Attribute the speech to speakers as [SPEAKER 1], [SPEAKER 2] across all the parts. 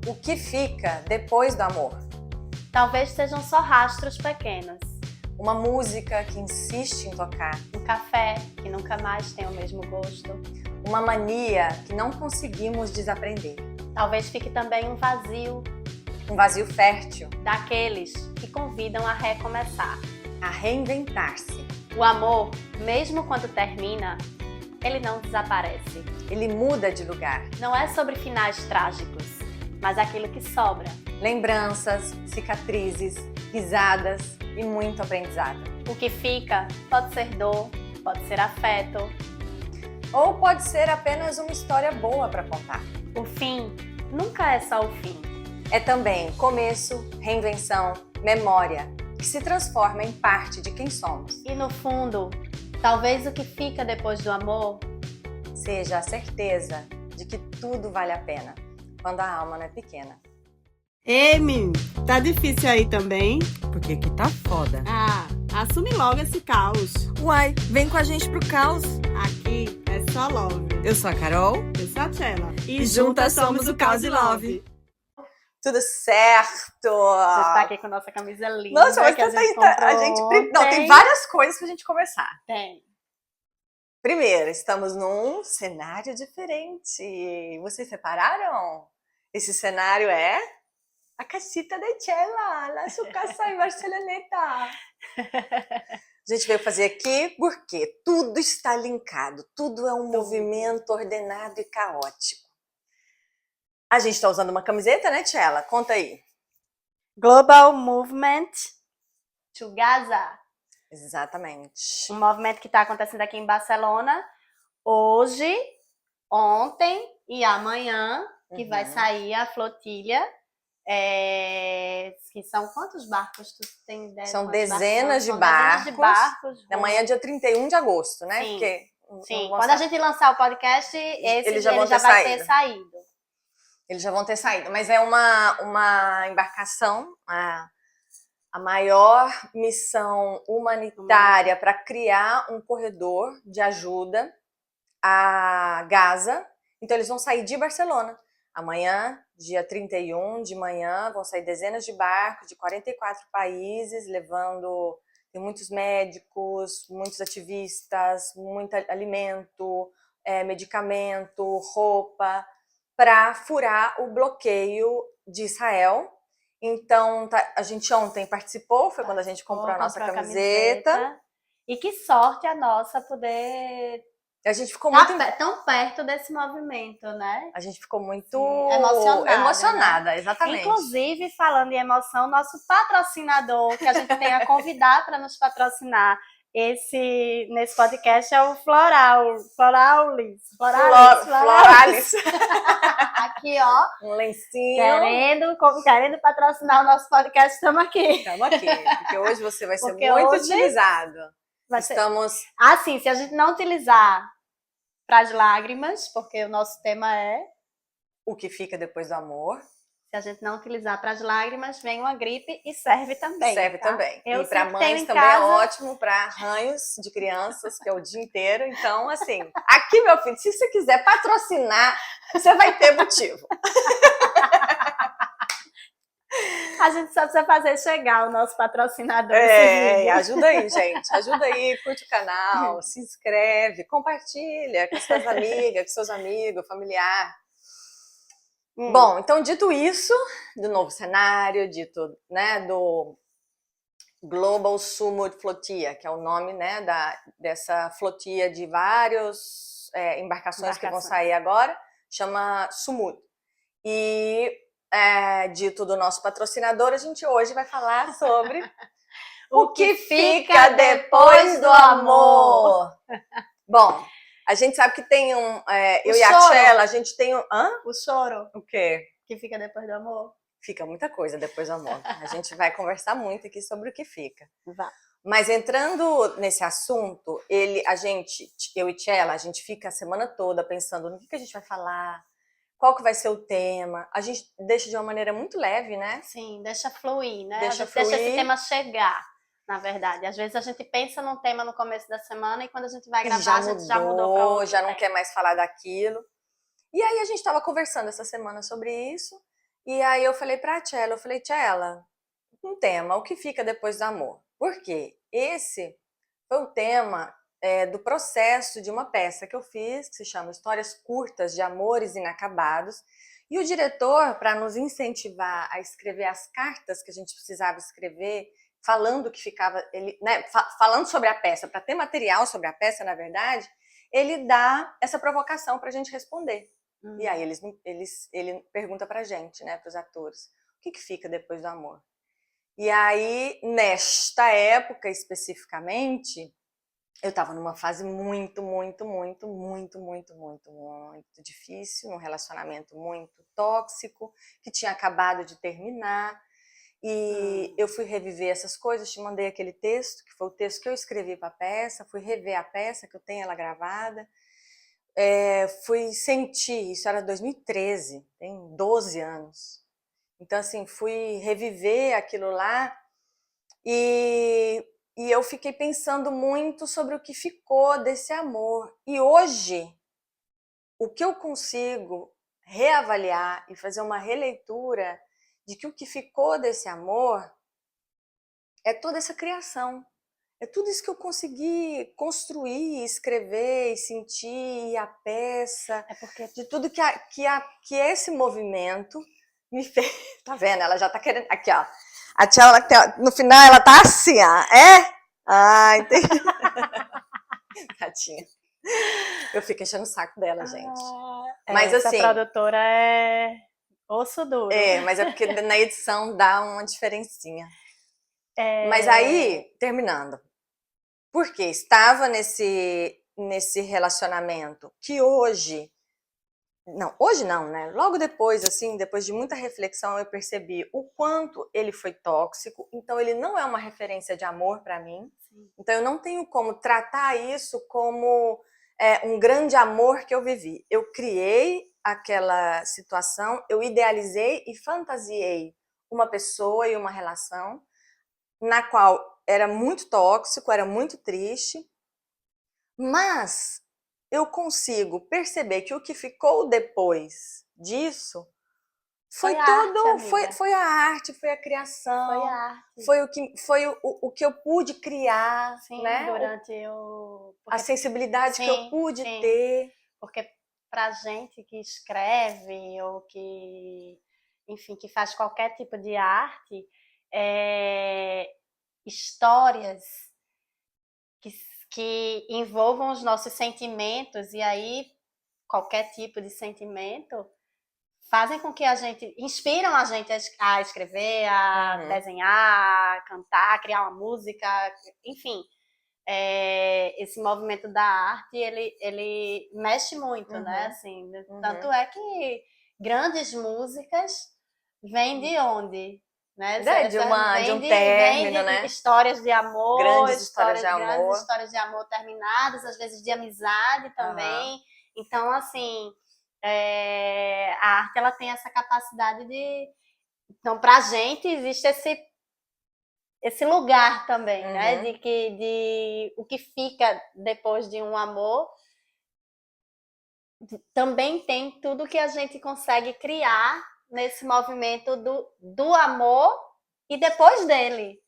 [SPEAKER 1] O que fica depois do amor?
[SPEAKER 2] Talvez sejam só rastros pequenos.
[SPEAKER 1] Uma música que insiste em tocar.
[SPEAKER 2] Um café que nunca mais tem o mesmo gosto.
[SPEAKER 1] Uma mania que não conseguimos desaprender.
[SPEAKER 2] Talvez fique também um vazio.
[SPEAKER 1] Um vazio fértil.
[SPEAKER 2] Daqueles que convidam a recomeçar.
[SPEAKER 1] A reinventar-se.
[SPEAKER 2] O amor, mesmo quando termina, ele não desaparece.
[SPEAKER 1] Ele muda de lugar.
[SPEAKER 2] Não é sobre finais trágicos, mas aquilo que sobra.
[SPEAKER 1] Lembranças, cicatrizes, risadas e muito aprendizado.
[SPEAKER 2] O que fica pode ser dor, pode ser afeto.
[SPEAKER 1] Ou pode ser apenas uma história boa para contar.
[SPEAKER 2] O fim nunca é só o fim.
[SPEAKER 1] É também começo, reinvenção, memória, que se transforma em parte de quem somos.
[SPEAKER 2] E no fundo, talvez o que fica depois do amor
[SPEAKER 1] seja a certeza de que tudo vale a pena, quando a alma não é pequena.
[SPEAKER 3] Amy, tá difícil aí também?
[SPEAKER 4] Porque aqui tá foda.
[SPEAKER 3] Ah, assume logo esse caos.
[SPEAKER 4] Uai, vem com a gente pro caos.
[SPEAKER 3] Aqui é só love.
[SPEAKER 4] Eu sou a Carol.
[SPEAKER 3] Eu sou a Tchela.
[SPEAKER 4] E juntas somos o Caos e Love.
[SPEAKER 1] Tudo certo!
[SPEAKER 2] Você está aqui com a nossa camisa linda.
[SPEAKER 1] Nossa, mas
[SPEAKER 2] que a gente
[SPEAKER 1] Não, tem várias coisas pra gente começar.
[SPEAKER 2] Tem.
[SPEAKER 1] Primeiro, estamos num cenário diferente. Vocês separaram? Esse cenário é a casita de Tchela, na sua casa em Barceloneta. A gente veio fazer aqui porque tudo está linkado, tudo é um movimento ordenado e caótico. A gente está usando uma camiseta, né, Tchela? Conta aí.
[SPEAKER 2] Global Movement to Gaza.
[SPEAKER 1] Exatamente.
[SPEAKER 2] Um movimento que está acontecendo aqui em Barcelona hoje, ontem e amanhã, que vai sair a flotilha. Que são quantos barcos tu tem ideia?
[SPEAKER 1] São
[SPEAKER 2] Quantos
[SPEAKER 1] dezenas de
[SPEAKER 2] São
[SPEAKER 1] barcos.
[SPEAKER 2] Dezenas de barcos.
[SPEAKER 1] Amanhã é dia 31 de agosto, né?
[SPEAKER 2] Sim.
[SPEAKER 1] Porque
[SPEAKER 2] Sim, quando a gente lançar o podcast,
[SPEAKER 1] Eles já
[SPEAKER 2] ele
[SPEAKER 1] vão
[SPEAKER 2] já
[SPEAKER 1] ter
[SPEAKER 2] vai
[SPEAKER 1] saído.
[SPEAKER 2] ter saído.
[SPEAKER 1] Eles já vão ter saído. Mas é uma embarcação, a maior missão humanitária para criar um corredor de ajuda a Gaza. Então eles vão sair de Barcelona. Amanhã, dia 31 de manhã, vão sair dezenas de barcos de 44 países, levando... Tem muitos médicos, muitos ativistas, muito alimento, medicamento, roupa, para furar o bloqueio de Israel. Então, a gente ontem participou, foi quando a gente comprou a nossa camiseta.
[SPEAKER 2] E que sorte a nossa poder
[SPEAKER 1] A gente ficou muito
[SPEAKER 2] tão perto desse movimento, né?
[SPEAKER 1] A gente ficou muito
[SPEAKER 2] emocionada,
[SPEAKER 1] né? Exatamente.
[SPEAKER 2] Inclusive, falando em emoção, nosso patrocinador, que a gente tem a convidar para nos patrocinar nesse podcast é o Floralis. Aqui, ó.
[SPEAKER 1] Um lencinho.
[SPEAKER 2] Querendo patrocinar o nosso podcast, estamos aqui.
[SPEAKER 1] Estamos aqui, porque hoje você vai ser muito utilizado.
[SPEAKER 2] Assim, se a gente não utilizar para as lágrimas, porque o nosso tema é
[SPEAKER 1] o que fica depois do amor.
[SPEAKER 2] Se a gente não utilizar para as lágrimas, vem uma gripe e serve também.
[SPEAKER 1] Serve
[SPEAKER 2] tá?
[SPEAKER 1] também.
[SPEAKER 2] Eu
[SPEAKER 1] e para mães também é ótimo, para arranhos de crianças, que é o dia inteiro. Então, assim, aqui, meu filho, se você quiser patrocinar, você vai ter motivo.
[SPEAKER 2] A gente só precisa fazer chegar o nosso patrocinador.
[SPEAKER 1] Ajuda aí, gente. Ajuda aí, curte o canal, se inscreve, compartilha com suas amigas, com seus amigos, familiar. Bom, então dito isso, do novo cenário, do Global Summit Flotilha, que é o nome, né, dessa flotilha de várias embarcações que vão sair agora, chama Summit. E dito do nosso patrocinador, a gente hoje vai falar sobre o que fica depois do amor. Bom, a gente sabe que tem eu e a Tchela, a gente tem
[SPEAKER 2] o choro.
[SPEAKER 1] O quê?
[SPEAKER 2] Que fica depois do amor.
[SPEAKER 1] Fica muita coisa depois do amor. A gente vai conversar muito aqui sobre o que fica.
[SPEAKER 2] Vai.
[SPEAKER 1] Mas entrando nesse assunto, eu e Tchela, a gente fica a semana toda pensando no que a gente vai falar, qual que vai ser o tema. A gente deixa de uma maneira muito leve, né?
[SPEAKER 2] Sim, deixa fluir, né?
[SPEAKER 1] Deixa
[SPEAKER 2] esse tema chegar, na verdade. Às vezes a gente pensa num tema no começo da semana e quando a gente vai gravar, a gente já mudou para outro.
[SPEAKER 1] Já não quer mais falar daquilo. E aí a gente estava conversando essa semana sobre isso E aí eu falei pra Tchela, um tema, o que fica depois do amor? Por quê? Esse foi o tema do processo de uma peça que eu fiz, que se chama Histórias Curtas de Amores Inacabados. E o diretor, para nos incentivar a escrever as cartas que a gente precisava escrever, falando que ficava, falando sobre a peça, para ter material sobre a peça, na verdade, ele dá essa provocação para a gente responder. E aí ele pergunta para a gente, né, para os atores, o que fica depois do amor? E aí, nesta época especificamente, eu estava numa fase muito difícil, num relacionamento muito tóxico, que tinha acabado de terminar. E eu fui reviver essas coisas, te mandei aquele texto, que foi o texto que eu escrevi para a peça, fui rever a peça, que eu tenho ela gravada. Fui sentir, isso era 2013, tem 12 anos. Então, assim, fui reviver aquilo lá e eu fiquei pensando muito sobre o que ficou desse amor. E hoje, o que eu consigo reavaliar e fazer uma releitura de que o que ficou desse amor é toda essa criação. É tudo isso que eu consegui construir, escrever e sentir, e a peça, de tudo que esse movimento me fez. Tá vendo? Ela já tá querendo. Aqui, ó. A tia, no final, ela tá assim, ó. Ah, entendi. Tadinha. Eu fico enchendo o saco dela, gente. Mas
[SPEAKER 2] essa
[SPEAKER 1] assim.
[SPEAKER 2] produtora é osso duro.
[SPEAKER 1] Mas é porque na edição dá uma diferencinha. Mas aí, terminando. Porque estava nesse relacionamento que hoje não, né? Logo depois, assim, depois de muita reflexão, eu percebi o quanto ele foi tóxico. Então, ele não é uma referência de amor para mim. Sim. Então, eu não tenho como tratar isso como um grande amor que eu vivi. Eu criei aquela situação, eu idealizei e fantasiei uma pessoa e uma relação na qual era muito tóxico, era muito triste, mas eu consigo perceber que o que ficou depois disso foi foi a arte, foi a criação,
[SPEAKER 2] foi a arte.
[SPEAKER 1] Foi o que eu pude criar,
[SPEAKER 2] sim,
[SPEAKER 1] né?
[SPEAKER 2] Durante
[SPEAKER 1] a sensibilidade que eu pude ter.
[SPEAKER 2] Porque pra gente que escreve ou que, enfim, que faz qualquer tipo de arte, histórias que envolvam os nossos sentimentos, e aí qualquer tipo de sentimento, fazem com que inspiram a gente a escrever, a desenhar, a cantar, a criar uma música, enfim. Esse movimento da arte, ele mexe muito, né? Assim, tanto é que grandes músicas vêm de onde? Né?
[SPEAKER 1] De um término, né?
[SPEAKER 2] Histórias de amor,
[SPEAKER 1] grandes histórias de
[SPEAKER 2] amor terminadas, às vezes de amizade também. Então, assim, a arte, ela tem essa capacidade de... Então, pra gente, existe esse lugar também, né? De o que fica depois de um amor também tem tudo que a gente consegue criar nesse movimento do amor e depois dele.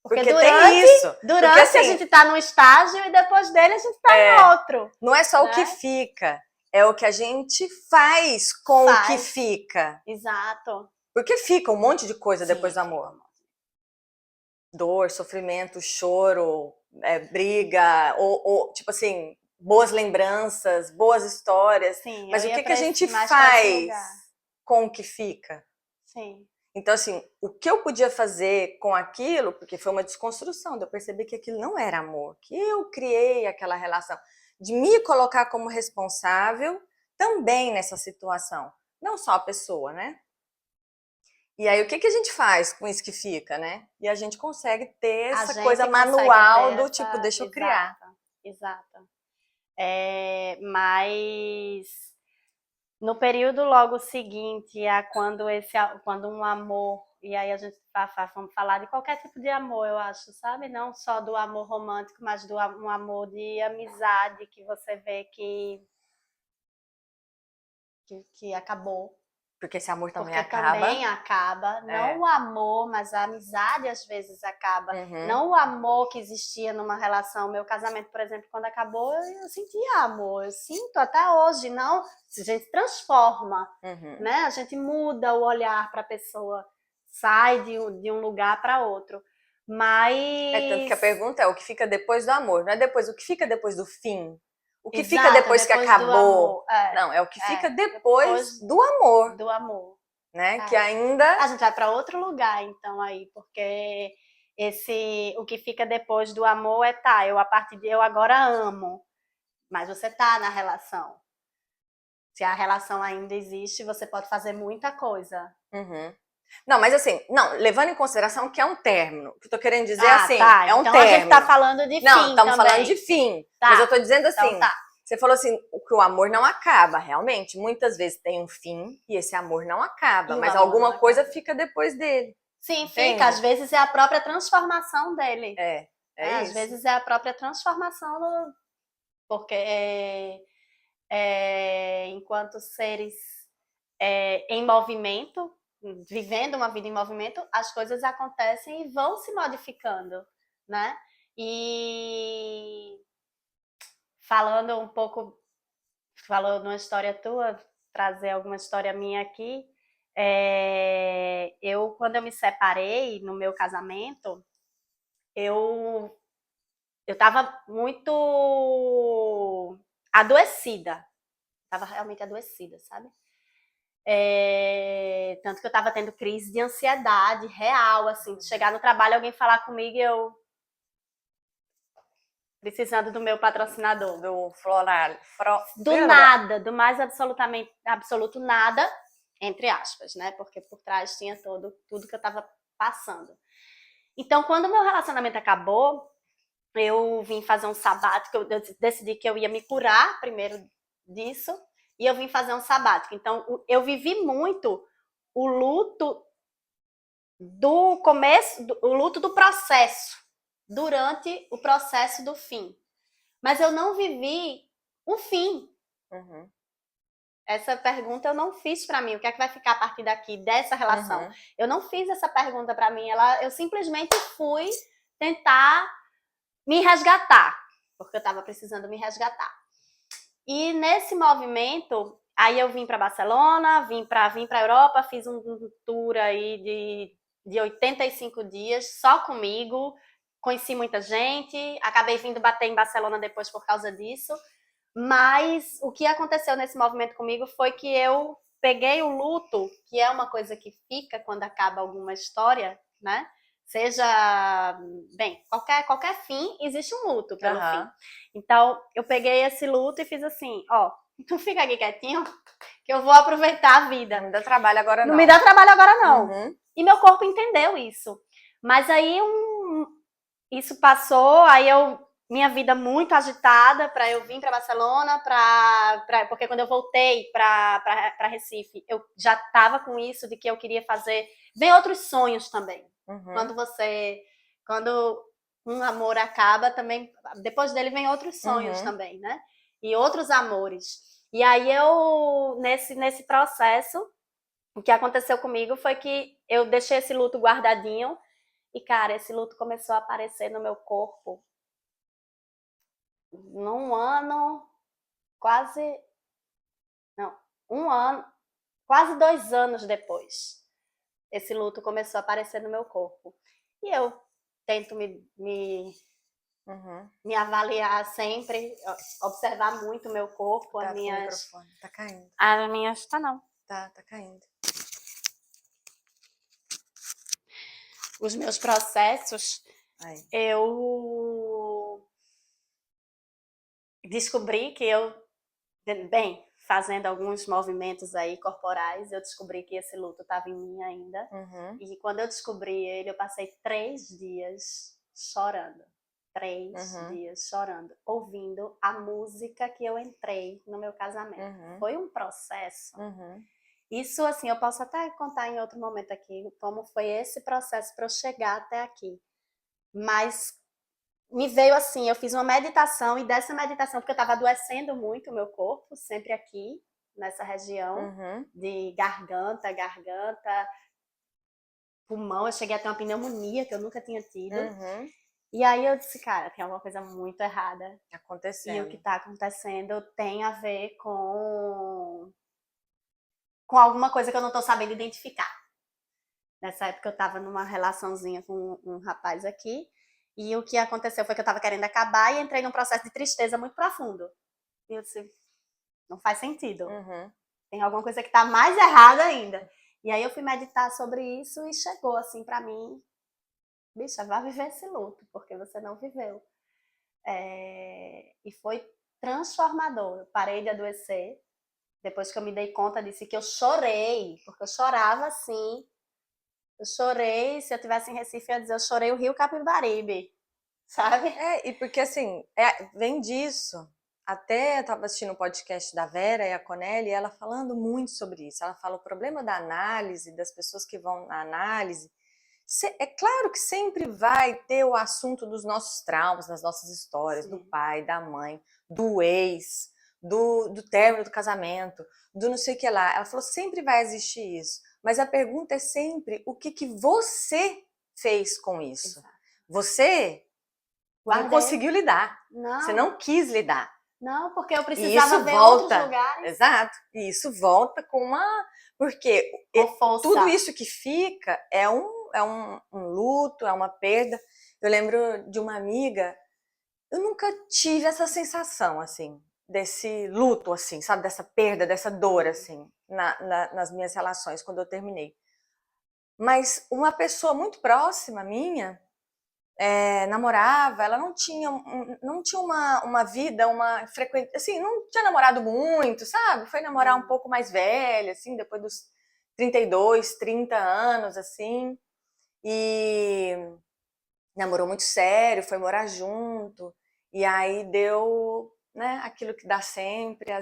[SPEAKER 2] Porque
[SPEAKER 1] tem isso.
[SPEAKER 2] Durante assim, a gente tá num estágio e depois dele a gente tá em outro.
[SPEAKER 1] Não é só o que fica, é o que a gente faz com o que fica.
[SPEAKER 2] Exato.
[SPEAKER 1] Porque fica um monte de coisa depois do amor. Dor, sofrimento, choro, briga, ou tipo assim, boas lembranças, boas histórias.
[SPEAKER 2] Sim,
[SPEAKER 1] mas o que a gente faz com o que fica?
[SPEAKER 2] Sim.
[SPEAKER 1] Então, assim, o que eu podia fazer com aquilo, porque foi uma desconstrução, de eu perceber que aquilo não era amor, que eu criei aquela relação, de me colocar como responsável também nessa situação, não só a pessoa, né? E aí, o que a gente faz com isso que fica, né? E a gente consegue ter essa coisa manual do tipo, deixa eu criar.
[SPEAKER 2] Exato. Mas no período logo seguinte a quando um amor, e aí a gente vamos falar de qualquer tipo de amor, eu acho, sabe? Não só do amor romântico, mas um amor de amizade que você vê que acabou.
[SPEAKER 1] Porque esse amor também
[SPEAKER 2] Porque
[SPEAKER 1] acaba.
[SPEAKER 2] também acaba. Não o amor, mas a amizade às vezes acaba.
[SPEAKER 1] Uhum.
[SPEAKER 2] Não o amor que existia numa relação. Meu casamento, por exemplo, quando acabou, eu sentia amor. Eu sinto até hoje. Não, a gente transforma,
[SPEAKER 1] Uhum.
[SPEAKER 2] né? A gente muda o olhar para a pessoa. Sai de um lugar para outro. Mas...
[SPEAKER 1] Tanto que a pergunta é o que fica depois do amor. Não é depois o que fica depois do fim. O que fica
[SPEAKER 2] Exato,
[SPEAKER 1] depois que
[SPEAKER 2] do
[SPEAKER 1] acabou.
[SPEAKER 2] amor.
[SPEAKER 1] Não, é o que fica
[SPEAKER 2] depois
[SPEAKER 1] do amor,
[SPEAKER 2] do amor.
[SPEAKER 1] né? Que ainda...
[SPEAKER 2] A gente vai para outro lugar, então, aí, porque o que fica depois do amor é, eu agora amo, mas você tá na relação. Se a relação ainda existe, você pode fazer muita coisa.
[SPEAKER 1] Uhum. Não, mas assim, levando em consideração que é um término. O que eu tô querendo dizer assim,
[SPEAKER 2] tá.
[SPEAKER 1] é um
[SPEAKER 2] então
[SPEAKER 1] término.
[SPEAKER 2] A gente tá falando de fim
[SPEAKER 1] Não, estamos
[SPEAKER 2] também.
[SPEAKER 1] falando de fim.
[SPEAKER 2] Tá.
[SPEAKER 1] Mas eu tô dizendo assim,
[SPEAKER 2] Então, tá.
[SPEAKER 1] você falou assim, que o amor não acaba, realmente. Muitas vezes tem um fim e esse amor não acaba, mas alguma coisa fica depois dele.
[SPEAKER 2] Sim,
[SPEAKER 1] Entende?
[SPEAKER 2] fica. Às vezes é a própria transformação dele.
[SPEAKER 1] É isso.
[SPEAKER 2] Às vezes é a própria transformação, porque enquanto seres em movimento, vivendo uma vida em movimento, as coisas acontecem e vão se modificando, né? E falando uma história tua, trazer alguma história minha aqui, quando eu me separei no meu casamento, eu estava muito adoecida. Estava realmente adoecida, sabe? Tanto que eu estava tendo crise de ansiedade real, assim, de chegar no trabalho, alguém falar comigo e eu precisando do meu patrocinador.
[SPEAKER 1] Do floral.
[SPEAKER 2] Do nada, do mais absoluto nada, entre aspas, né? Porque por trás tinha tudo que eu estava passando. Então, quando o meu relacionamento acabou, eu vim fazer um sabático, eu decidi que eu ia me curar primeiro disso, e eu vim fazer um sabático. Então, eu vivi muito o luto do começo, o luto do processo, durante o processo do fim. Mas eu não vivi o fim.
[SPEAKER 1] Uhum.
[SPEAKER 2] Essa pergunta eu não fiz para mim. O que é que vai ficar a partir daqui dessa relação?
[SPEAKER 1] Uhum.
[SPEAKER 2] Eu não fiz essa pergunta para mim. Eu simplesmente fui tentar me resgatar, porque eu estava precisando me resgatar. E nesse movimento, aí eu vim para Barcelona, vim para a Europa, fiz um tour aí de 85 dias só comigo, conheci muita gente, acabei vindo bater em Barcelona depois por causa disso, mas o que aconteceu nesse movimento comigo foi que eu peguei o luto, que é uma coisa que fica quando acaba alguma história, né? Seja, bem, qualquer fim, existe um luto pelo fim. Então, eu peguei esse luto e fiz assim, tu fica aqui quietinho, que eu vou aproveitar a vida.
[SPEAKER 1] Não me dá trabalho agora não.
[SPEAKER 2] Não me dá trabalho agora não.
[SPEAKER 1] Uhum.
[SPEAKER 2] E meu corpo entendeu isso. Mas aí, isso passou, aí minha vida muito agitada, para eu vir para Barcelona, porque quando eu voltei para Recife, eu já estava com isso de que eu queria fazer, vem outros sonhos também.
[SPEAKER 1] Uhum.
[SPEAKER 2] Quando um amor acaba, também depois dele vem outros sonhos também, né? E outros amores. E aí nesse processo, o que aconteceu comigo foi que eu deixei esse luto guardadinho e, cara, esse luto começou a aparecer no meu corpo num ano, quase 2 anos depois. Esse luto começou a aparecer no meu corpo. E eu tento me avaliar sempre, observar muito o meu corpo,
[SPEAKER 1] Tá
[SPEAKER 2] as
[SPEAKER 1] com o
[SPEAKER 2] minhas...
[SPEAKER 1] microfone. Tá caindo.
[SPEAKER 2] As minhas... Tá não.
[SPEAKER 1] Tá caindo.
[SPEAKER 2] Os meus processos,
[SPEAKER 1] Aí.
[SPEAKER 2] eu descobri que fazendo alguns movimentos aí corporais, eu descobri que esse luto estava em mim ainda.
[SPEAKER 1] Uhum.
[SPEAKER 2] E quando eu descobri ele, eu passei 3 dias chorando. 3 dias chorando, ouvindo a música que eu entrei no meu casamento. Foi um processo. Isso, assim, eu posso até contar em outro momento aqui como foi esse processo para eu chegar até aqui. Mas me veio assim, eu fiz uma meditação, e dessa meditação, porque eu estava adoecendo muito o meu corpo, sempre aqui, nessa região
[SPEAKER 1] Uhum.
[SPEAKER 2] de garganta, pulmão. Eu cheguei a ter uma pneumonia que eu nunca tinha tido.
[SPEAKER 1] Uhum.
[SPEAKER 2] E aí eu disse, cara, tem alguma coisa muito errada. E
[SPEAKER 1] Acontecendo.
[SPEAKER 2] o que está acontecendo tem a ver com alguma coisa que eu não estou sabendo identificar. Nessa época eu estava numa relaçãozinha com um rapaz aqui, e o que aconteceu foi que eu estava querendo acabar e entrei num processo de tristeza muito profundo. E eu disse, não faz sentido.
[SPEAKER 1] Uhum.
[SPEAKER 2] Tem alguma coisa que está mais errada ainda. E aí eu fui meditar sobre isso e chegou assim para mim, bicha, vá viver esse luto, porque você não viveu. E foi transformador. Eu parei de adoecer. Depois que eu me dei conta disso, que eu chorei, porque eu chorava assim. Eu chorei, se eu estivesse em Recife, eu ia dizer, eu chorei o Rio Capibaribe, sabe?
[SPEAKER 1] E porque assim, vem disso. Até eu estava assistindo um podcast da Vera e a Conelli, e ela falando muito sobre isso. Ela fala o problema da análise, das pessoas que vão na análise. É claro que sempre vai ter o assunto dos nossos traumas, das nossas histórias,
[SPEAKER 2] Sim.
[SPEAKER 1] do pai, da mãe, do ex, do término do casamento, do não sei o que lá. Ela falou, sempre vai existir isso. Mas a pergunta é sempre o que você fez com isso.
[SPEAKER 2] Exato.
[SPEAKER 1] Você não conseguiu lidar.
[SPEAKER 2] Não.
[SPEAKER 1] Você não quis lidar.
[SPEAKER 2] Não, porque eu precisava ver outros lugares.
[SPEAKER 1] Exato. E isso volta com uma... Porque tudo isso que fica é um luto, é uma perda. Eu lembro de uma amiga, eu nunca tive essa sensação, assim, desse luto, assim, sabe? Dessa perda, dessa dor, assim, nas minhas relações, quando eu terminei. Mas uma pessoa muito próxima minha, namorava, ela não tinha uma vida, uma frequência, assim, não tinha namorado muito, sabe? Foi namorar um pouco mais velha, assim, depois dos 32, 30 anos, assim, e namorou muito sério, foi morar junto, e aí deu, né, aquilo que dá sempre,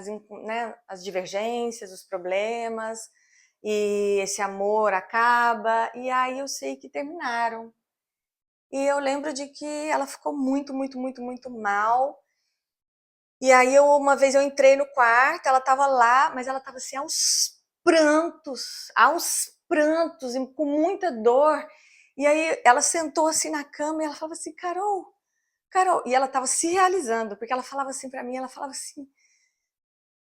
[SPEAKER 1] as divergências, os problemas, e esse amor acaba, e aí eu sei que terminaram. E eu lembro de que ela ficou muito, muito, muito, muito mal. E aí uma vez eu entrei no quarto, ela estava lá, mas ela estava assim aos prantos, e com muita dor. E aí ela sentou assim na cama e ela falava assim, Carol, e ela estava se realizando, porque ela falava assim para mim, ela falava assim,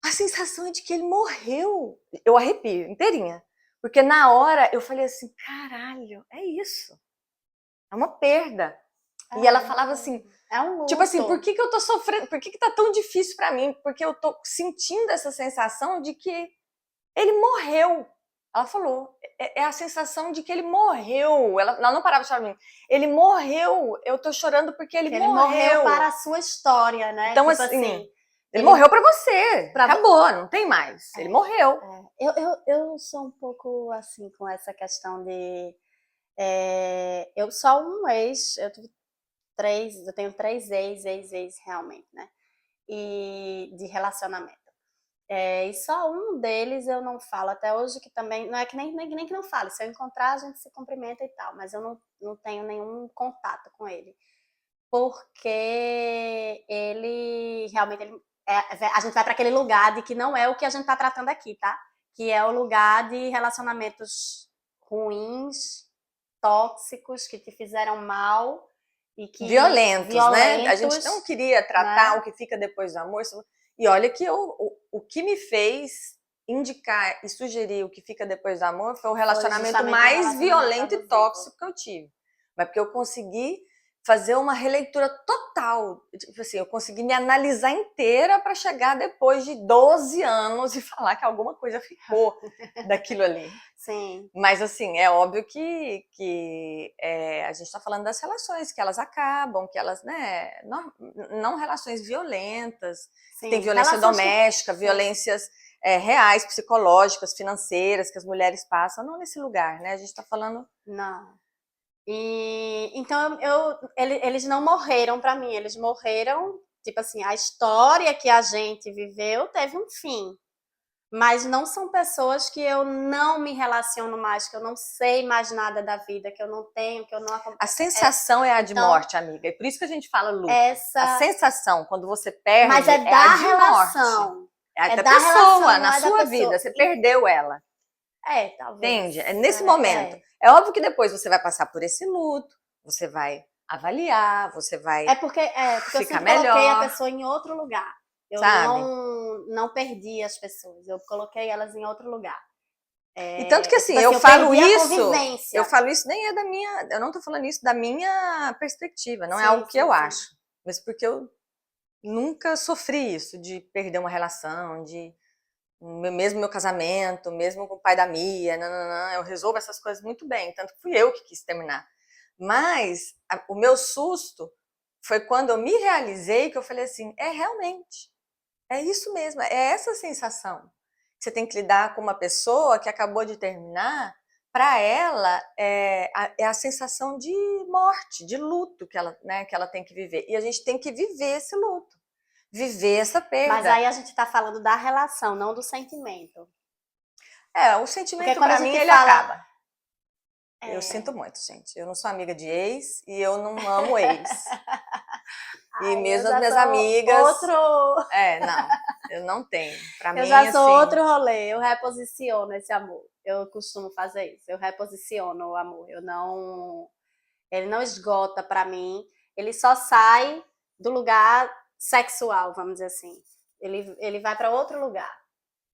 [SPEAKER 1] a sensação é de que ele morreu. Eu arrepio inteirinha, porque na hora eu falei assim, caralho, é isso. É uma perda. E ela falava assim,
[SPEAKER 2] é um luto.
[SPEAKER 1] Tipo assim, por que eu tô sofrendo? Por que tá tão difícil pra mim? Porque eu tô sentindo essa sensação de que ele morreu. Ela falou, é a sensação de que ele morreu. Ela não parava de chorar pra mim. Ele morreu, eu tô chorando porque ele morreu.
[SPEAKER 2] Ele morreu para a sua história, né?
[SPEAKER 1] Então,
[SPEAKER 2] tipo
[SPEAKER 1] assim, ele morreu pra você. Acabou, não tem mais. Ele morreu.
[SPEAKER 2] Eu sou um pouco assim com essa questão de... eu só um ex, eu tenho 3 ex realmente, né? E de relacionamento. E só um deles eu não falo até hoje, que também, não é que nem que não fale, se eu encontrar a gente se cumprimenta e tal, mas eu não tenho nenhum contato com ele. Porque ele realmente, a gente vai para aquele lugar de que não é o que a gente tá tratando aqui, tá? Que é o lugar de relacionamentos ruins, tóxicos, que te fizeram mal e que...
[SPEAKER 1] Violentos, né? A gente não queria tratar, né, o que fica depois do amor. E olha que o que me fez indicar e sugerir o que fica depois do amor foi o relacionamento mais violento e tóxico que eu tive. Mas porque eu consegui fazer uma releitura total. Tipo assim, eu consegui me analisar inteira para chegar depois de 12 anos e falar que alguma coisa ficou daquilo ali.
[SPEAKER 2] Sim.
[SPEAKER 1] Mas assim, é óbvio que a gente está falando das relações, que elas acabam, que elas, né, não relações violentas. Sim. Tem violência doméstica, violências reais, psicológicas, financeiras, que as mulheres passam, não nesse lugar, né? A gente está falando...
[SPEAKER 2] Não. E então eles não morreram para mim, eles morreram, tipo assim, a história que a gente viveu teve um fim. Mas não são pessoas que eu não me relaciono mais, que eu não sei mais nada da vida, que eu não tenho, que eu não acompanho.
[SPEAKER 1] A sensação é a de morte, amiga. É por isso que a gente fala luto. A sensação, quando você perde,
[SPEAKER 2] mas é da relação.
[SPEAKER 1] É da
[SPEAKER 2] da
[SPEAKER 1] pessoa,
[SPEAKER 2] relação,
[SPEAKER 1] na
[SPEAKER 2] não é da
[SPEAKER 1] sua
[SPEAKER 2] pessoa.
[SPEAKER 1] vida. Você perdeu ela.
[SPEAKER 2] Talvez.
[SPEAKER 1] Entende? É nesse
[SPEAKER 2] É,
[SPEAKER 1] momento. É óbvio que depois você vai passar por esse luto, você vai avaliar, você vai
[SPEAKER 2] Porque eu
[SPEAKER 1] ficar
[SPEAKER 2] sempre coloquei a
[SPEAKER 1] melhor,
[SPEAKER 2] pessoa em outro lugar. Eu
[SPEAKER 1] sabe?
[SPEAKER 2] não perdi as pessoas, eu coloquei elas em outro lugar.
[SPEAKER 1] E tanto que assim,
[SPEAKER 2] tipo
[SPEAKER 1] eu
[SPEAKER 2] assim,
[SPEAKER 1] falo
[SPEAKER 2] perdi a
[SPEAKER 1] isso,
[SPEAKER 2] convivência.
[SPEAKER 1] eu falo isso nem é da minha, eu não tô falando isso da minha perspectiva, não é
[SPEAKER 2] Sim,
[SPEAKER 1] algo que
[SPEAKER 2] sim,
[SPEAKER 1] eu
[SPEAKER 2] sim.
[SPEAKER 1] acho, mas porque eu nunca sofri isso de perder uma relação, de mesmo meu casamento, mesmo com o pai da Mia, eu resolvo essas coisas muito bem, tanto que fui eu que quis terminar. Mas o meu susto foi quando eu me realizei que eu falei assim, realmente, é isso mesmo, é essa sensação. Você tem que lidar com uma pessoa que acabou de terminar, para ela é a sensação de morte, de luto que ela tem que viver. E a gente tem que viver esse luto, viver essa perda.
[SPEAKER 2] Mas aí a gente tá falando da relação, não do sentimento.
[SPEAKER 1] O
[SPEAKER 2] Porque
[SPEAKER 1] sentimento
[SPEAKER 2] quando a
[SPEAKER 1] para mim
[SPEAKER 2] gente
[SPEAKER 1] ele
[SPEAKER 2] fala-
[SPEAKER 1] acaba. Eu sinto muito, gente. Eu não sou amiga de ex e eu não amo ex. E mesmo as minhas amigas. Não, eu não tenho. Pra mim,
[SPEAKER 2] Eu já sou
[SPEAKER 1] assim,
[SPEAKER 2] outro rolê, eu reposiciono esse amor. Eu costumo fazer isso, eu reposiciono o amor. Ele não esgota pra mim, ele só sai do lugar sexual, vamos dizer assim. Ele vai pra outro lugar.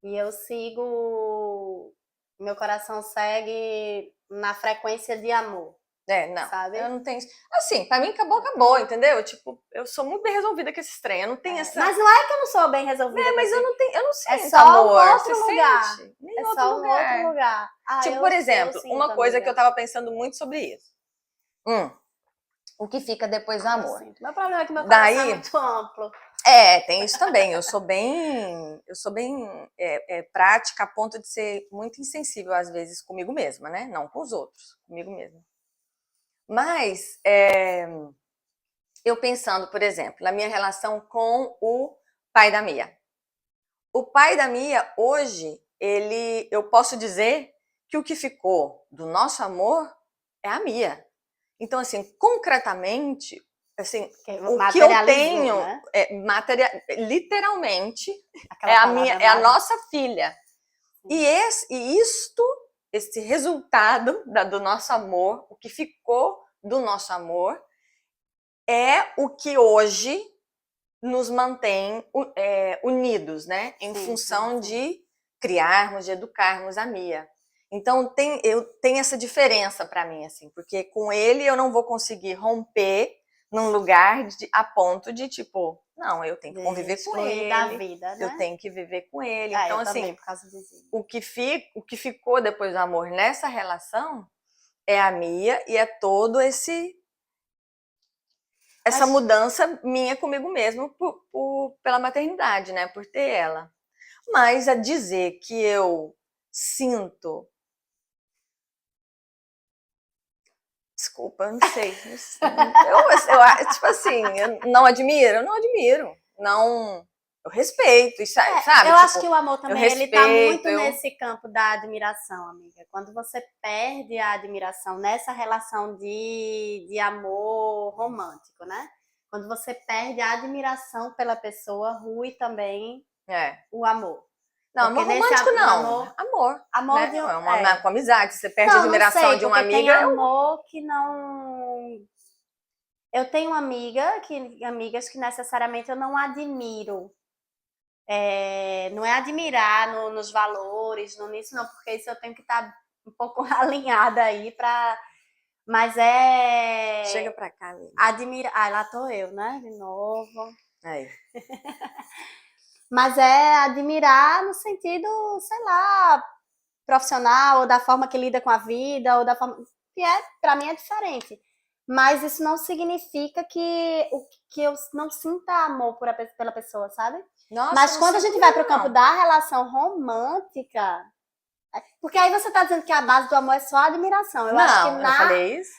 [SPEAKER 2] E eu sigo, meu coração segue na frequência de amor.
[SPEAKER 1] não.
[SPEAKER 2] Sabe?
[SPEAKER 1] Eu não tenho. Assim, pra mim acabou, entendeu? Tipo, eu sou muito bem resolvida com esse trem. Eu não tenho essa.
[SPEAKER 2] Mas não é que eu não sou bem resolvida.
[SPEAKER 1] Mas eu não sinto
[SPEAKER 2] é só
[SPEAKER 1] amor.
[SPEAKER 2] um outro
[SPEAKER 1] Você
[SPEAKER 2] lugar.
[SPEAKER 1] sente? Nem
[SPEAKER 2] É
[SPEAKER 1] outro
[SPEAKER 2] só
[SPEAKER 1] lugar.
[SPEAKER 2] um outro lugar.
[SPEAKER 1] Tipo,
[SPEAKER 2] Eu
[SPEAKER 1] por exemplo,
[SPEAKER 2] sinto,
[SPEAKER 1] uma coisa
[SPEAKER 2] amiga.
[SPEAKER 1] que eu tava pensando muito sobre isso. O que fica depois do
[SPEAKER 2] Eu
[SPEAKER 1] amor?
[SPEAKER 2] sinto. Meu problema é que meu coração é
[SPEAKER 1] Daí,
[SPEAKER 2] muito amplo.
[SPEAKER 1] tem isso também. Eu sou bem prática a ponto de ser muito insensível às vezes comigo mesma, né? Não com os outros, comigo mesma. Mas eu pensando, por exemplo, na minha relação com o pai da Mia. O pai da Mia hoje, eu posso dizer que o que ficou do nosso amor é a Mia. Então, assim, concretamente, assim, o que eu tenho,
[SPEAKER 2] né?
[SPEAKER 1] literalmente,
[SPEAKER 2] Aquela
[SPEAKER 1] é a nossa filha. E esse resultado do nosso amor, o que ficou do nosso amor, é o que hoje nos mantém unidos, né? Em função de criarmos, de educarmos a Mia. Então, tem essa diferença para mim, assim, porque com ele eu não vou conseguir romper num lugar a ponto de, tipo, não, eu tenho que conviver com ele,
[SPEAKER 2] da vida, né?
[SPEAKER 1] eu tenho que viver com ele.
[SPEAKER 2] Então,
[SPEAKER 1] eu assim,
[SPEAKER 2] também, por causa disso.
[SPEAKER 1] o que ficou depois do amor nessa relação é a Mia e é todo essa mudança minha comigo mesmo pela maternidade, né? Por ter ela. Mas a dizer que eu sinto... Desculpa, eu não sei. Eu tipo assim, eu não admiro? Eu não admiro. Não... Eu respeito, sabe?
[SPEAKER 2] Eu acho que o amor também, ele tá muito
[SPEAKER 1] eu...
[SPEAKER 2] nesse campo da admiração, amiga. Quando você perde a admiração nessa relação de amor romântico, né? Quando você perde a admiração pela pessoa, rui também o amor.
[SPEAKER 1] Não, amor romântico não. Amor né? Com amizade. Você perde a admiração de uma amiga.
[SPEAKER 2] Tem amor que não... Eu tenho amigas que necessariamente eu não admiro. Não é admirar nos valores, nisso não, porque isso eu tenho que estar um pouco alinhada aí pra... Mas
[SPEAKER 1] Chega pra cá, amiga.
[SPEAKER 2] Admirar... lá tô eu, né? De novo.
[SPEAKER 1] Aí.
[SPEAKER 2] Mas é admirar no sentido, sei lá, profissional, ou da forma que lida com a vida, ou da forma... que pra mim é diferente. Mas isso não significa que eu não sinta amor pela pessoa, sabe?
[SPEAKER 1] Nossa,
[SPEAKER 2] mas quando a gente vai pro campo da relação romântica... Porque aí você tá dizendo que a base do amor é só a admiração. Eu acho que
[SPEAKER 1] eu falei isso.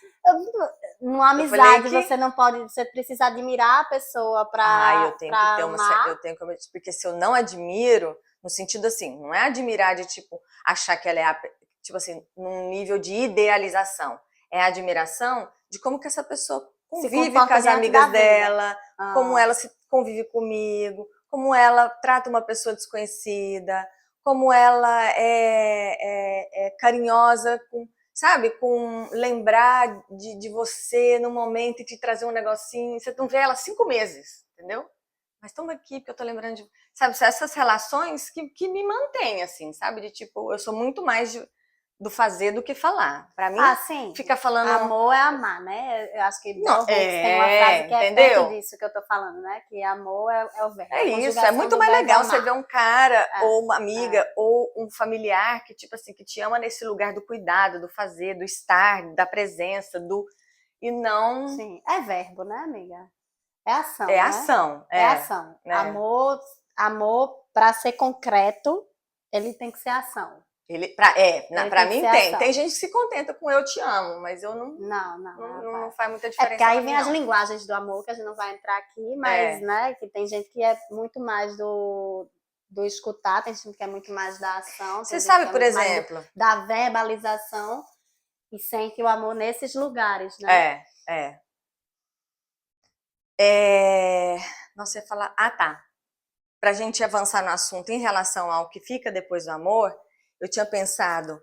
[SPEAKER 2] Numa amizade você não pode... Você precisa admirar a pessoa pra
[SPEAKER 1] eu tenho que ter
[SPEAKER 2] amar.
[SPEAKER 1] Porque se eu não admiro, no sentido assim, não é admirar de, tipo, achar que ela é, tipo assim, num nível de idealização. É a admiração de como que essa pessoa convive com as amigas dela, como ela se convive comigo, como ela trata uma pessoa desconhecida, como ela é carinhosa, sabe? Com lembrar de você no momento e te trazer um negocinho. Você não vê ela há 5 meses, entendeu? Mas toma aqui, porque eu tô lembrando de... Sabe, essas relações que me mantêm, assim, sabe? De tipo, eu sou muito mais do fazer do que falar. Pra mim,
[SPEAKER 2] sim.
[SPEAKER 1] fica falando...
[SPEAKER 2] Amor é amar, né? Eu acho que
[SPEAKER 1] Não,
[SPEAKER 2] Bell Hooks tem uma frase que é
[SPEAKER 1] entendeu?
[SPEAKER 2] perto disso que eu tô falando, né? Que amor é o verbo.
[SPEAKER 1] É isso, é muito mais legal você ver um cara, ou uma amiga,
[SPEAKER 2] É.
[SPEAKER 1] ou um familiar que, tipo assim, que te ama nesse lugar do cuidado, do fazer, do estar, da presença, e não...
[SPEAKER 2] Sim, é verbo, né, amiga? É ação,
[SPEAKER 1] É
[SPEAKER 2] né?
[SPEAKER 1] ação.
[SPEAKER 2] É ação.
[SPEAKER 1] né?
[SPEAKER 2] Amor, para ser concreto, ele tem que ser ação.
[SPEAKER 1] Pra mim tem.
[SPEAKER 2] Ação.
[SPEAKER 1] Tem gente que se contenta com eu te amo, mas eu não faz muita diferença.
[SPEAKER 2] Porque aí
[SPEAKER 1] pra
[SPEAKER 2] vem
[SPEAKER 1] mim,
[SPEAKER 2] as
[SPEAKER 1] não.
[SPEAKER 2] linguagens do amor, que a gente não vai entrar aqui, mas, né, que tem gente que é muito mais do escutar, tem gente que é muito mais da ação.
[SPEAKER 1] Você sabe, por exemplo...
[SPEAKER 2] Da verbalização e sente o amor nesses lugares, né?
[SPEAKER 1] Nossa, eu ia falar... Ah, tá. Pra gente avançar no assunto em relação ao que fica depois do amor, eu tinha pensado,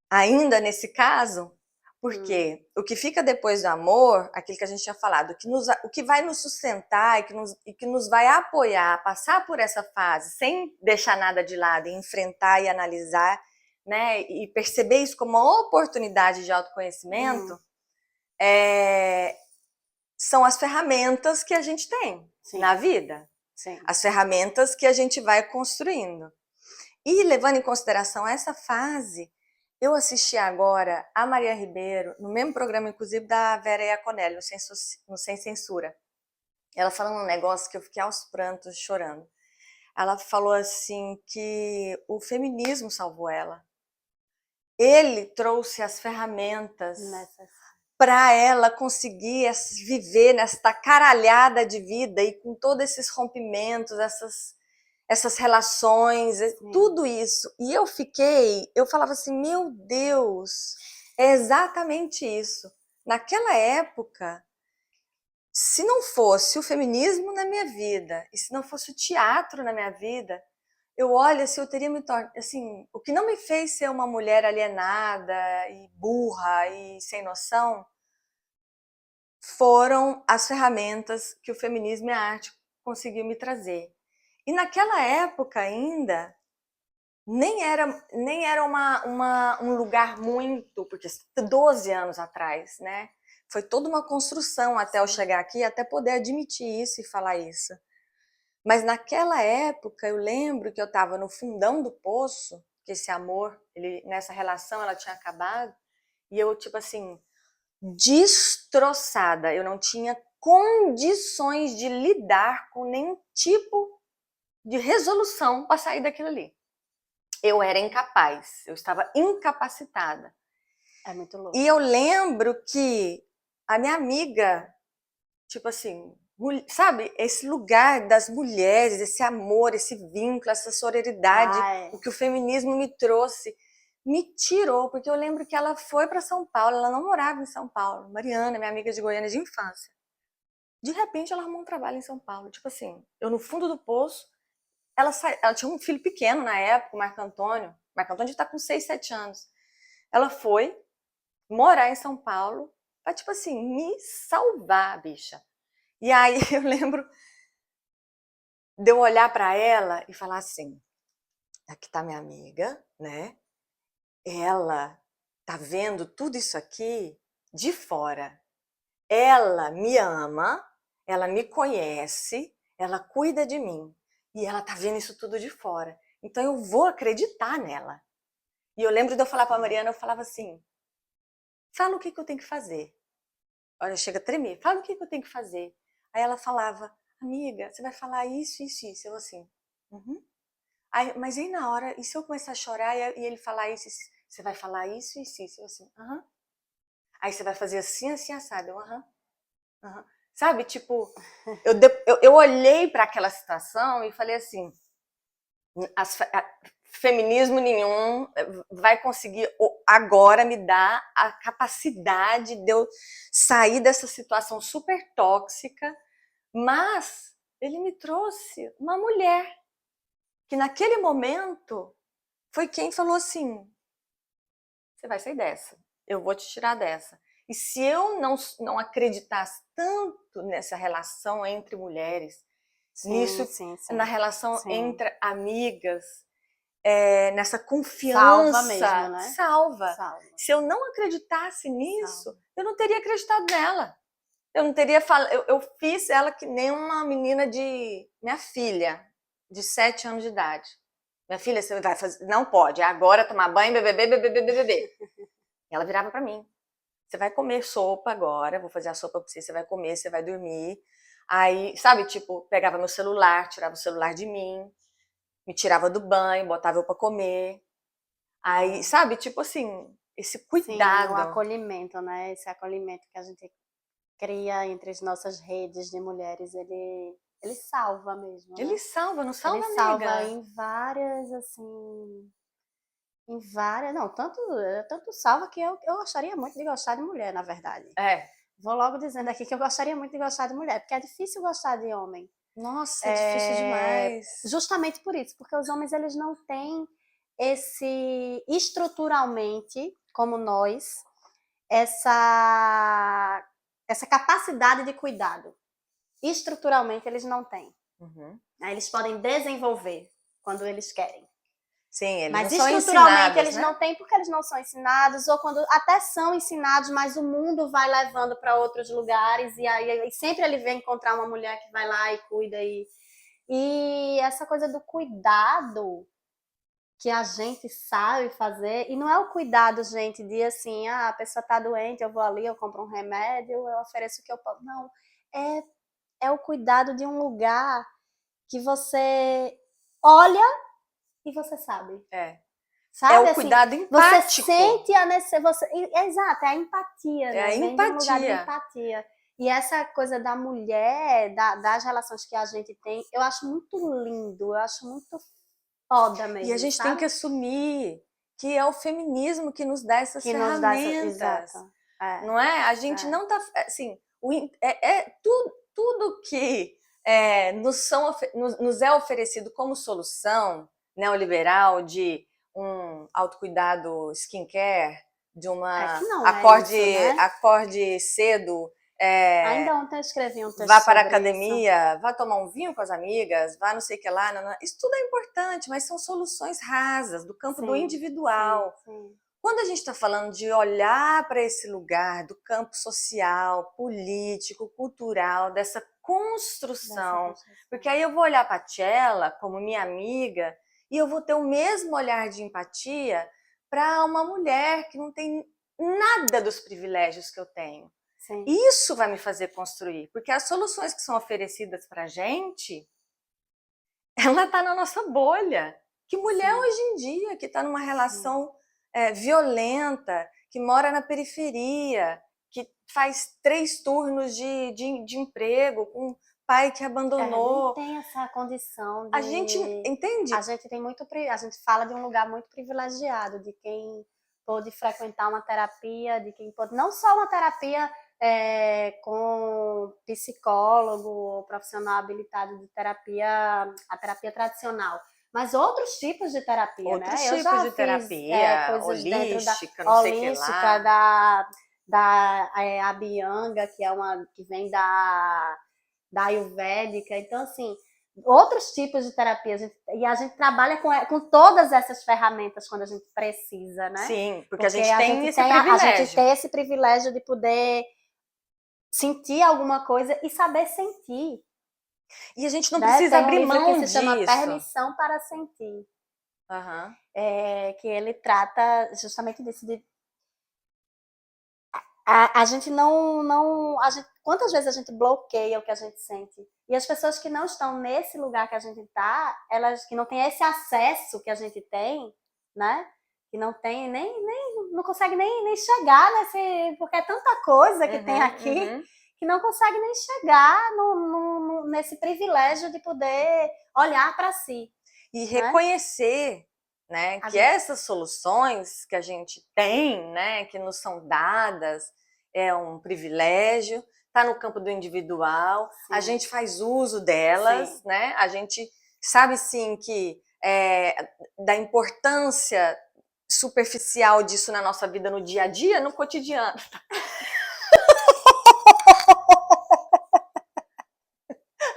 [SPEAKER 1] ainda nesse caso, porque o que fica depois do amor, aquilo que a gente tinha falado, o que vai nos sustentar e que nos vai apoiar a passar por essa fase sem deixar nada de lado e enfrentar e analisar, né, e perceber isso como uma oportunidade de autoconhecimento, são as ferramentas que a gente tem na vida.
[SPEAKER 2] Sim.
[SPEAKER 1] As ferramentas que a gente vai construindo. E levando em consideração essa fase, eu assisti agora a Maria Ribeiro, no mesmo programa, inclusive, da Vera Iaconelli, no Sem Censura. Ela falando um negócio que eu fiquei aos prantos, chorando. Ela falou assim que o feminismo salvou ela. Ele trouxe as ferramentas para ela conseguir viver nesta caralhada de vida e com todos esses rompimentos, essas relações, tudo isso. E eu falava assim, meu Deus, é exatamente isso. Naquela época, se não fosse o feminismo na minha vida, e se não fosse o teatro na minha vida, eu olho assim, eu teria me tornado, assim, o que não me fez ser uma mulher alienada e burra e sem noção, foram as ferramentas que o feminismo e a arte conseguiu me trazer. E naquela época ainda, nem era um lugar muito, porque 12 anos atrás, né? Foi toda uma construção até eu chegar aqui, até poder admitir isso e falar isso. Mas naquela época, eu lembro que eu estava no fundão do poço, que esse amor, nessa relação, ela tinha acabado, e eu, tipo assim, destroçada. Eu não tinha condições de lidar com nenhum tipo de resolução para sair daquilo ali. Eu era incapaz, eu estava incapacitada.
[SPEAKER 2] É muito louco.
[SPEAKER 1] E eu lembro que a minha amiga, tipo assim, sabe, esse lugar das mulheres, esse amor, esse vínculo, essa sororidade, o que o feminismo me trouxe, me tirou, porque eu lembro que ela foi para São Paulo, ela não morava em São Paulo, Mariana, minha amiga de Goiânia de infância. De repente ela arrumou um trabalho em São Paulo, tipo assim, eu no fundo do poço, ela tinha um filho pequeno na época, o Marco Antônio está com 6, 7 anos. Ela foi morar em São Paulo pra, tipo assim, me salvar, bicha. E aí eu lembro de eu olhar para ela e falar assim, aqui tá minha amiga, né? Ela tá vendo tudo isso aqui de fora. Ela me ama, ela me conhece, ela cuida de mim. E ela tá vendo isso tudo de fora. Então eu vou acreditar nela. E eu lembro de eu falar pra Mariana, eu falava assim, fala o que eu tenho que fazer. Olha, chega a tremer, fala o que eu tenho que fazer. Aí ela falava, amiga, você vai falar isso, isso, isso. Eu assim, Aí, mas aí na hora, e se eu começar a chorar e ele falar isso, você vai falar isso, isso, isso. Eu assim, Aí você vai fazer assim, assim, assado. Eu, Sabe, tipo, eu olhei para aquela situação e falei assim, feminismo nenhum vai conseguir agora me dar a capacidade de eu sair dessa situação super tóxica, mas Ele me trouxe uma mulher que naquele momento foi quem falou assim: você vai sair dessa, eu vou te tirar dessa. E se eu não acreditasse tanto nessa relação entre mulheres, nisso,
[SPEAKER 2] sim.
[SPEAKER 1] na relação
[SPEAKER 2] Sim.
[SPEAKER 1] entre amigas, nessa confiança,
[SPEAKER 2] Salva mesmo, né?
[SPEAKER 1] salva.
[SPEAKER 2] Salva.
[SPEAKER 1] Se eu não acreditasse nisso, eu não teria acreditado nela. Eu não teria falado. Eu fiz ela que nem uma menina de. Minha filha, de 7 anos de idade. Minha filha, você vai fazer. Não pode, é agora tomar banho, beber. E ela virava pra mim: você vai comer sopa agora, vou fazer a sopa pra você, você vai comer, você vai dormir. Aí, sabe, tipo, pegava meu celular, tirava o celular de mim, me tirava do banho, botava eu pra comer. Aí, sabe, tipo assim, esse
[SPEAKER 2] Sim,
[SPEAKER 1] cuidado.
[SPEAKER 2] o acolhimento, né? Esse acolhimento que a gente cria entre as nossas redes de mulheres, ele salva mesmo, né?
[SPEAKER 1] Ele salva, não salva,
[SPEAKER 2] Ele salva
[SPEAKER 1] amiga?
[SPEAKER 2] em várias, assim, não, tanto salva que eu gostaria muito de gostar de mulher, na verdade. Vou logo dizendo aqui que eu gostaria muito de gostar de mulher, porque é difícil gostar de homem.
[SPEAKER 1] Nossa, é difícil demais.
[SPEAKER 2] Justamente por isso, porque os homens, eles não têm estruturalmente, como nós, essa capacidade de cuidado. Estruturalmente, eles não têm.
[SPEAKER 1] Uhum.
[SPEAKER 2] Aí eles podem desenvolver quando eles querem.
[SPEAKER 1] Sim, eles
[SPEAKER 2] Mas
[SPEAKER 1] não são
[SPEAKER 2] estruturalmente
[SPEAKER 1] ensinados,
[SPEAKER 2] eles
[SPEAKER 1] né?
[SPEAKER 2] não têm porque eles não são ensinados, ou quando até são ensinados, mas o mundo vai levando para outros lugares, e aí sempre ele vem encontrar uma mulher que vai lá e cuida. E essa coisa do cuidado que a gente sabe fazer, e não é o cuidado, gente, de assim, a pessoa tá doente, eu vou ali, eu compro um remédio, eu ofereço o que eu posso. Não, é o cuidado de um lugar que você olha e você sabe. Sabe,
[SPEAKER 1] É o
[SPEAKER 2] assim,
[SPEAKER 1] cuidado empático.
[SPEAKER 2] Você sente a necessidade. Exato, é a empatia, né?
[SPEAKER 1] É a
[SPEAKER 2] Vem de um lugar de
[SPEAKER 1] empatia.
[SPEAKER 2] empatia. E essa coisa da mulher, das relações que a gente tem, eu acho muito lindo, eu acho muito foda mesmo.
[SPEAKER 1] E a gente tem que assumir que é o feminismo que nos dá essas
[SPEAKER 2] que nos dá
[SPEAKER 1] ferramentas.
[SPEAKER 2] Exato.
[SPEAKER 1] Não é? A gente não tá. Assim, tudo que nos é oferecido como solução neoliberal de um autocuidado skincare, de uma
[SPEAKER 2] que não
[SPEAKER 1] acorde,
[SPEAKER 2] é isso, né?
[SPEAKER 1] acorde cedo.
[SPEAKER 2] Ainda ontem eu escrevi um texto
[SPEAKER 1] Vá para a
[SPEAKER 2] sobre
[SPEAKER 1] academia, vá tomar um vinho com as amigas, vá não sei o que lá. Não. Isso tudo é importante, mas são soluções rasas, do campo do individual.
[SPEAKER 2] Sim.
[SPEAKER 1] Quando a gente está falando de olhar para esse lugar do campo social, político, cultural, dessa construção, porque aí eu vou olhar para a Tchela como minha amiga e eu vou ter o mesmo olhar de empatia para uma mulher que não tem nada dos privilégios que eu tenho.
[SPEAKER 2] Sim.
[SPEAKER 1] Isso vai me fazer construir, porque as soluções que são oferecidas para a gente, ela está na nossa bolha. Que mulher hoje em dia que está numa relação violenta, que mora na periferia, que faz 3 turnos de emprego, com um pai que abandonou.
[SPEAKER 2] Não tem essa condição de...
[SPEAKER 1] A gente entende?
[SPEAKER 2] A gente fala de um lugar muito privilegiado, de quem pôde frequentar uma terapia, de quem pôde... Não só uma terapia com psicólogo ou profissional habilitado de terapia, a terapia tradicional, mas outros tipos de terapia,
[SPEAKER 1] outros
[SPEAKER 2] né?
[SPEAKER 1] tipos de terapia,
[SPEAKER 2] coisas
[SPEAKER 1] holística,
[SPEAKER 2] não sei o que lá. Da Abhyanga, que vem da Ayurvédica. Então, assim, outros tipos de terapia. E a gente trabalha com todas essas ferramentas quando a gente precisa, né?
[SPEAKER 1] Sim, porque a gente tem esse privilégio.
[SPEAKER 2] A gente tem esse privilégio de poder sentir alguma coisa e saber sentir.
[SPEAKER 1] E a gente não precisa abrir mão
[SPEAKER 2] que
[SPEAKER 1] disso.
[SPEAKER 2] se chama Permissão para Sentir.
[SPEAKER 1] Uhum.
[SPEAKER 2] Que ele trata justamente disso. A gente não quantas vezes a gente bloqueia o que a gente sente? E as pessoas que não estão nesse lugar que a gente está, elas que não têm esse acesso que a gente tem, né? Que não tem não consegue nem chegar porque é tanta coisa que tem aqui, que não consegue nem chegar nesse privilégio de poder olhar para si.
[SPEAKER 1] E reconhecer, né, que essas soluções que a gente tem, né, que nos são dadas, é um privilégio, está no campo do individual,
[SPEAKER 2] Sim.
[SPEAKER 1] a gente faz uso delas,
[SPEAKER 2] Sim.
[SPEAKER 1] né? A gente sabe sim que da importância superficial disso na nossa vida no dia a dia, no cotidiano.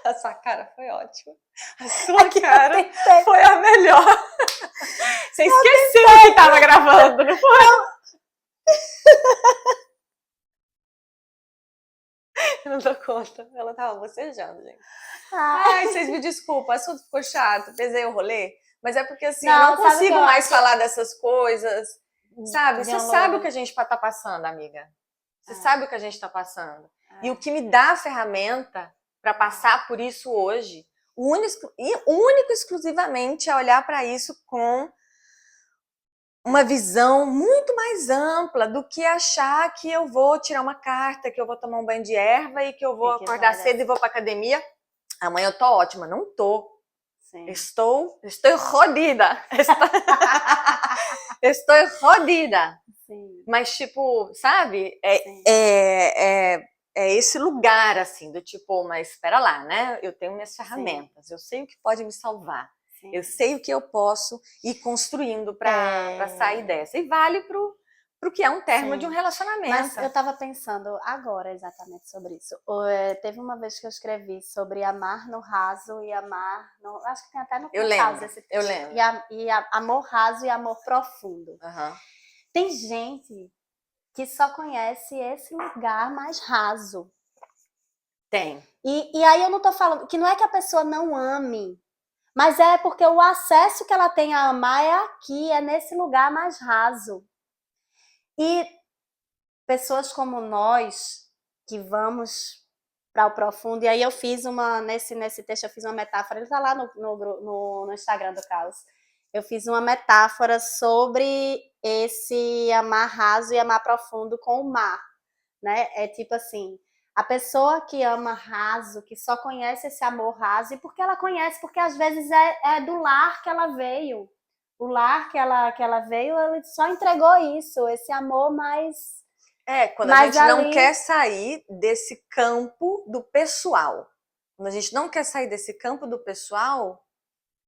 [SPEAKER 1] A sua cara foi ótima. A sua cara foi a melhor. Você esqueceu que estava gravando, não foi? Eu não dou conta. Ela tava bocejando, gente. Ai, vocês me desculpam, o assunto ficou chato, pesei o rolê. Mas é porque assim, eu não consigo mais falar dessas coisas. Sabe? Você sabe o que a gente tá passando, amiga. Você sabe o que a gente tá passando. E o que me dá a ferramenta para passar por isso hoje, único e exclusivamente é olhar para isso com uma visão muito mais ampla do que achar que eu vou tirar uma carta, que eu vou tomar um banho de erva e que eu vou acordar cedo e vou para academia. Amanhã eu tô ótima. Não tô. Sim. Estou rodida. Estou rodida. Sim. Mas, tipo, sabe? É esse lugar, assim, do tipo, mas espera lá, né? Eu tenho minhas ferramentas, eu sei o que pode me salvar. Sim. Eu sei o que eu posso ir construindo para sair dessa. E vale pro que é um término de um relacionamento.
[SPEAKER 2] Mas eu tava pensando agora exatamente sobre isso. Teve uma vez que eu escrevi sobre amar no raso e amar no... Acho que tem até no caso esse texto.
[SPEAKER 1] Eu lembro.
[SPEAKER 2] Amor raso e amor profundo.
[SPEAKER 1] Uhum.
[SPEAKER 2] Tem gente que só conhece esse lugar mais raso.
[SPEAKER 1] Tem.
[SPEAKER 2] E aí eu não tô falando... Que não é que a pessoa não ame, mas é porque o acesso que ela tem a amar é aqui, é nesse lugar mais raso. E pessoas como nós, que vamos para o profundo, e aí eu fiz nesse texto eu fiz uma metáfora, ele está lá no Instagram do Caos, eu fiz uma metáfora sobre esse amar raso e amar profundo com o mar, né? É tipo assim, a pessoa que ama raso, que só conhece esse amor raso, e porque ela conhece, porque às vezes é do lar que ela veio. O lar que ela veio, ele só entregou isso, esse amor mais...
[SPEAKER 1] Quando a gente não quer sair desse campo do pessoal. Quando a gente não quer sair desse campo do pessoal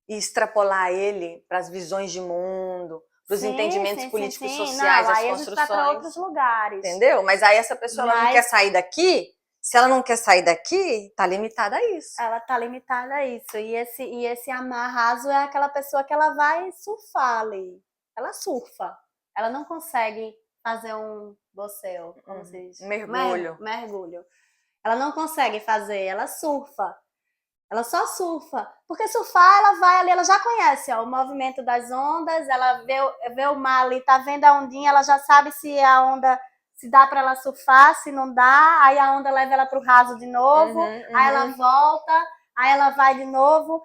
[SPEAKER 1] e extrapolar ele para as visões de mundo, para os entendimentos políticos sociais, as construções. Aí a gente vai para outros lugares. Entendeu? Mas aí essa pessoa ela não quer sair daqui. Se ela não quer sair daqui, tá limitada a isso.
[SPEAKER 2] Ela tá limitada a isso. E esse amar raso é aquela pessoa que ela vai surfar ali. Ela surfa. Ela não consegue fazer um boceu, como se diz.
[SPEAKER 1] Mergulho.
[SPEAKER 2] Mergulho. Ela não consegue fazer, ela surfa. Ela só surfa. Porque surfar, ela vai ali, ela já conhece o movimento das ondas, ela vê o mar ali, tá vendo a ondinha, ela já sabe se a onda... Se dá para ela surfar, se não dá, aí a onda leva ela para o raso de novo, aí ela volta, aí ela vai de novo.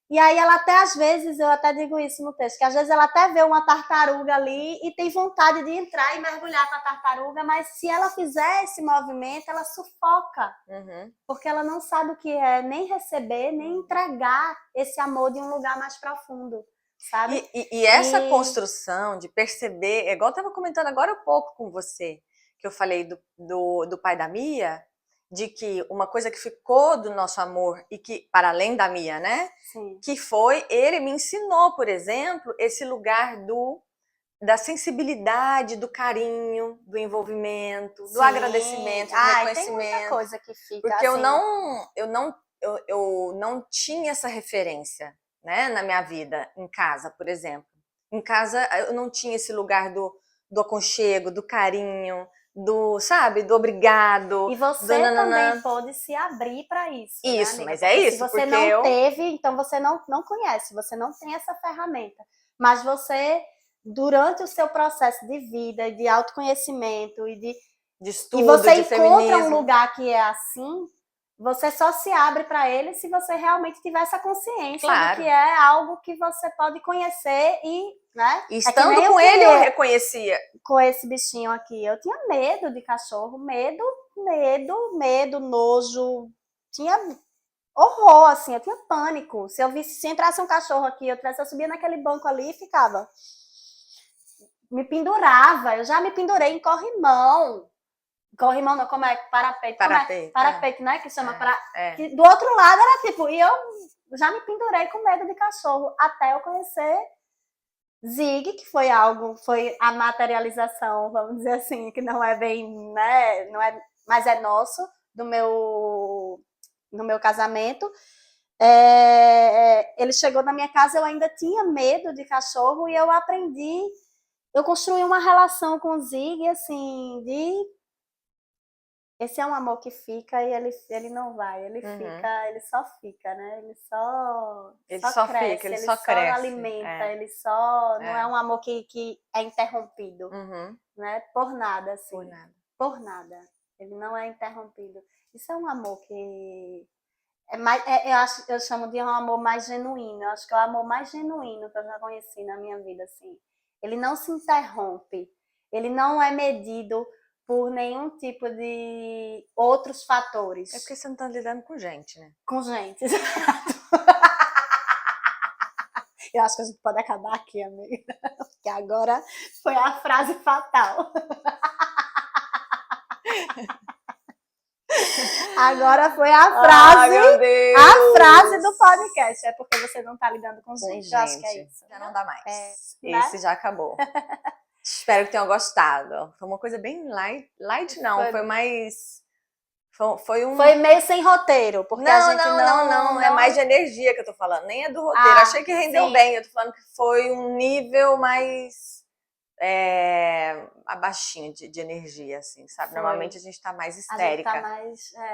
[SPEAKER 2] E aí ela até, às vezes, eu até digo isso no texto, que às vezes ela até vê uma tartaruga ali e tem vontade de entrar e mergulhar com a tartaruga, mas se ela fizer esse movimento, ela sufoca. Porque ela não sabe o que é nem receber, nem entregar esse amor de um lugar mais profundo. Sabe?
[SPEAKER 1] E essa construção de perceber, é igual eu estava comentando agora há pouco com você, que eu falei do pai da Mia, de que uma coisa que ficou do nosso amor, e que para além da Mia, né? Sim. Que foi, ele me ensinou, por exemplo, esse lugar da sensibilidade, do carinho, do envolvimento, do agradecimento, do reconhecimento.
[SPEAKER 2] Tem muita coisa que fica
[SPEAKER 1] porque
[SPEAKER 2] assim.
[SPEAKER 1] eu não tinha essa referência, né, na minha vida, em casa, por exemplo. Em casa eu não tinha esse lugar do aconchego, do carinho, sabe, do obrigado.
[SPEAKER 2] E você também pode se abrir para isso.
[SPEAKER 1] Isso,
[SPEAKER 2] né,
[SPEAKER 1] mas é isso.
[SPEAKER 2] Se você não teve, então você não conhece, você não tem essa ferramenta. Mas você, durante o seu processo de vida, de autoconhecimento e de
[SPEAKER 1] estudo,
[SPEAKER 2] e você
[SPEAKER 1] de
[SPEAKER 2] encontra
[SPEAKER 1] feminismo.
[SPEAKER 2] Um lugar que é assim, você só se abre para ele se você realmente tiver essa consciência de que é algo que você pode conhecer e, né?
[SPEAKER 1] E estando com ele, eu reconhecia.
[SPEAKER 2] Com esse bichinho aqui, eu tinha medo de cachorro, medo, nojo, tinha horror, assim, eu tinha pânico. Se entrasse um cachorro aqui, eu subia naquele banco ali e ficava. Me pendurava, eu já me pendurei em corrimão. Corrimão não, como é? Parapeito.
[SPEAKER 1] Parapeito,
[SPEAKER 2] Parapeito, né? Que chama
[SPEAKER 1] É.
[SPEAKER 2] que do outro lado era tipo, e eu já me pendurei com medo de cachorro até eu conhecer Zig, que foi a materialização, vamos dizer assim, que não é bem, né? Não é, mas é nosso, no meu casamento. Ele chegou na minha casa, eu ainda tinha medo de cachorro e eu construí uma relação com o Zig, assim, esse é um amor que fica e ele não vai, ele só fica, né? Ele só cresce,
[SPEAKER 1] fica, ele
[SPEAKER 2] ele
[SPEAKER 1] só cresce.
[SPEAKER 2] alimenta, ele só não é um amor que é interrompido, né? Por nada, assim. Por nada. Ele não é interrompido. Isso é um amor que eu chamo de um amor mais genuíno. Eu acho que é o amor mais genuíno que eu já conheci na minha vida, assim. Ele não se interrompe. Ele não é medido por nenhum tipo de outros fatores.
[SPEAKER 1] É porque você não tá lidando com gente, né?
[SPEAKER 2] Com gente. Eu acho que a gente pode acabar aqui, amiga. Porque agora foi a frase fatal. Agora foi a frase, a frase do podcast. É porque você não tá lidando com gente. Eu acho que é isso.
[SPEAKER 1] Já não dá mais.
[SPEAKER 2] Né?
[SPEAKER 1] Esse já acabou. Espero que tenham gostado. Foi uma coisa bem light. Light não, foi mais... Foi
[SPEAKER 2] meio sem roteiro, porque a gente não...
[SPEAKER 1] É mais de energia que eu tô falando. Nem é do roteiro. Achei que rendeu bem. Eu tô falando que foi um nível mais... abaixinho de energia, assim, sabe? Normalmente a gente tá mais histérica.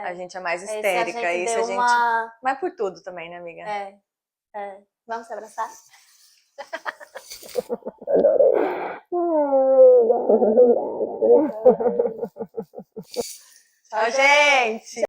[SPEAKER 1] A gente é mais histérica. Isso a gente vai por tudo também, né, amiga?
[SPEAKER 2] Vamos se abraçar?
[SPEAKER 1] Tchau, gente!